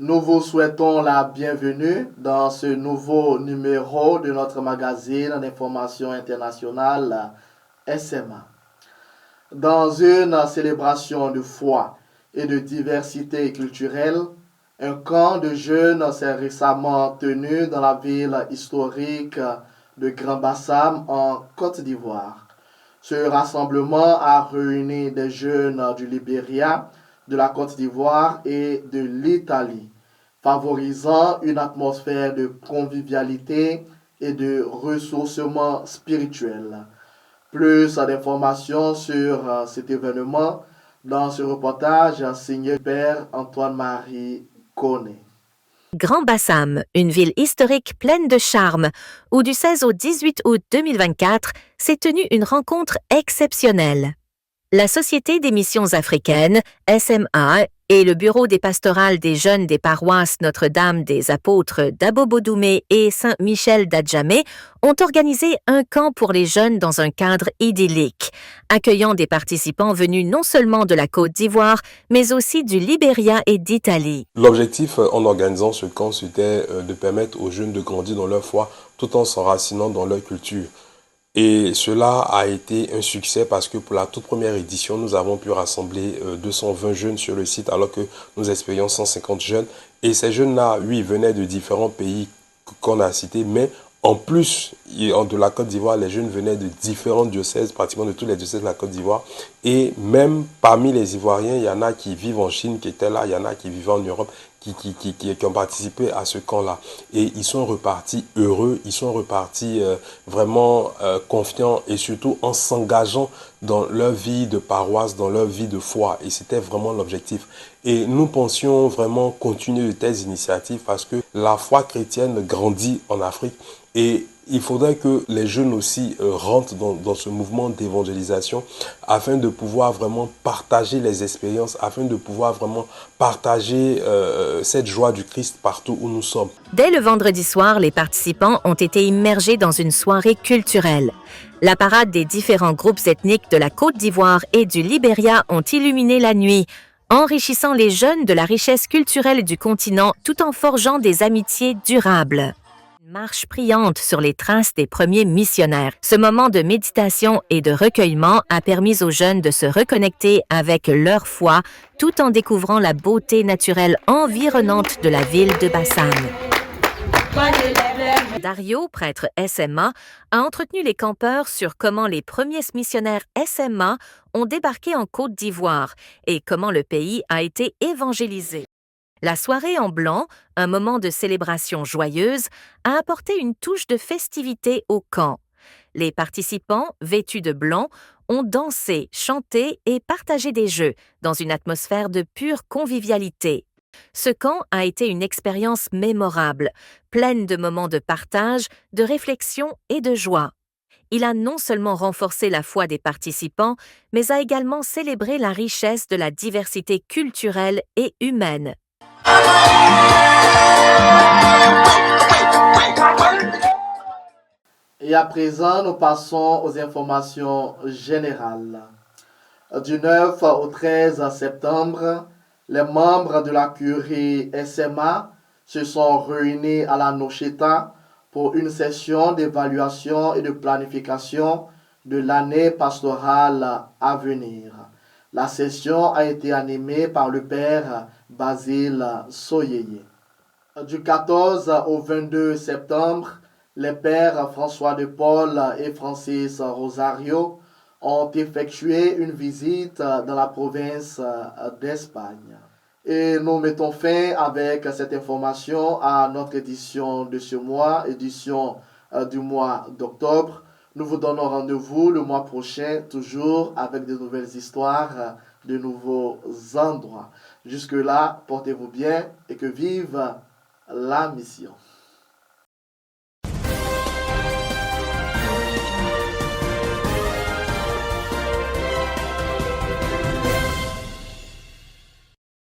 Nous vous souhaitons la bienvenue dans ce nouveau numéro de notre magazine d'information internationale SMA. Dans une célébration de foi et de diversité culturelle, un camp de jeunes s'est récemment tenu dans la ville historique de Grand-Bassam en Côte d'Ivoire. Ce rassemblement a réuni des jeunes du Libéria, de la Côte d'Ivoire et de l'Italie, favorisant une atmosphère de convivialité et de ressourcement spirituel. Plus d'informations sur cet événement dans ce reportage signé Père Antoine-Marie Koné. Grand-Bassam, une ville historique pleine de charme, où du 16 au 18 août 2024 s'est tenue une rencontre exceptionnelle. La Société des missions africaines, SMA, et le Bureau des pastorales des jeunes des paroisses Notre-Dame des Apôtres d'Abobodoumé et Saint-Michel d'Adjamé ont organisé un camp pour les jeunes dans un cadre idyllique, accueillant des participants venus non seulement de la Côte d'Ivoire, mais aussi du Libéria et d'Italie. L'objectif en organisant ce camp, c'était de permettre aux jeunes de grandir dans leur foi tout en s'enracinant dans leur culture. Et cela a été un succès parce que pour la toute première édition, nous avons pu rassembler 220 jeunes sur le site alors que nous espérions 150 jeunes. Et ces jeunes-là, oui, venaient de différents pays qu'on a cités, mais en plus de la Côte d'Ivoire, les jeunes venaient de différents diocèses, pratiquement de tous les diocèses de la Côte d'Ivoire. Et même parmi les Ivoiriens, il y en a qui vivent en Chine, qui étaient là, il y en a qui vivaient en Europe, qui ont participé à ce camp-là. Et ils sont repartis heureux, ils sont repartis vraiment confiants et surtout en s'engageant dans leur vie de paroisse, dans leur vie de foi. Et c'était vraiment l'objectif. Et nous pensions vraiment continuer de telles initiatives parce que la foi chrétienne grandit en Afrique. Et il faudrait que les jeunes aussi rentrent dans ce mouvement d'évangélisation afin de pouvoir vraiment partager les expériences, afin de pouvoir vraiment partager cette joie du Christ partout où nous sommes. Dès le vendredi soir, les participants ont été immergés dans une soirée culturelle. La parade des différents groupes ethniques de la Côte d'Ivoire et du Libéria ont illuminé la nuit, enrichissant les jeunes de la richesse culturelle du continent tout en forgeant des amitiés durables. Une marche priante sur les traces des premiers missionnaires. Ce moment de méditation et de recueillement a permis aux jeunes de se reconnecter avec leur foi tout en découvrant la beauté naturelle environnante de la ville de Bassam. Dario, prêtre SMA, a entretenu les campeurs sur comment les premiers missionnaires SMA ont débarqué en Côte d'Ivoire et comment le pays a été évangélisé. La soirée en blanc, un moment de célébration joyeuse, a apporté une touche de festivité au camp. Les participants, vêtus de blanc, ont dansé, chanté et partagé des jeux dans une atmosphère de pure convivialité. Ce camp a été une expérience mémorable, pleine de moments de partage, de réflexion et de joie. Il a non seulement renforcé la foi des participants, mais a également célébré la richesse de la diversité culturelle et humaine. Et à présent, nous passons aux informations générales. Du 9 au 13 septembre, les membres de la curie SMA se sont réunis à la Nocheta pour une session d'évaluation et de planification de l'année pastorale à venir. La session a été animée par le père Basile Soyeye. Du 14 au 22 septembre, les pères François de Paul et Francis Rosario ont effectué une visite dans la province d'Espagne. Et nous mettons fin avec cette information à notre édition de ce mois, édition du mois d'octobre. Nous vous donnons rendez-vous le mois prochain, toujours avec de nouvelles histoires, de nouveaux endroits. Jusque-là, portez-vous bien et que vive la mission.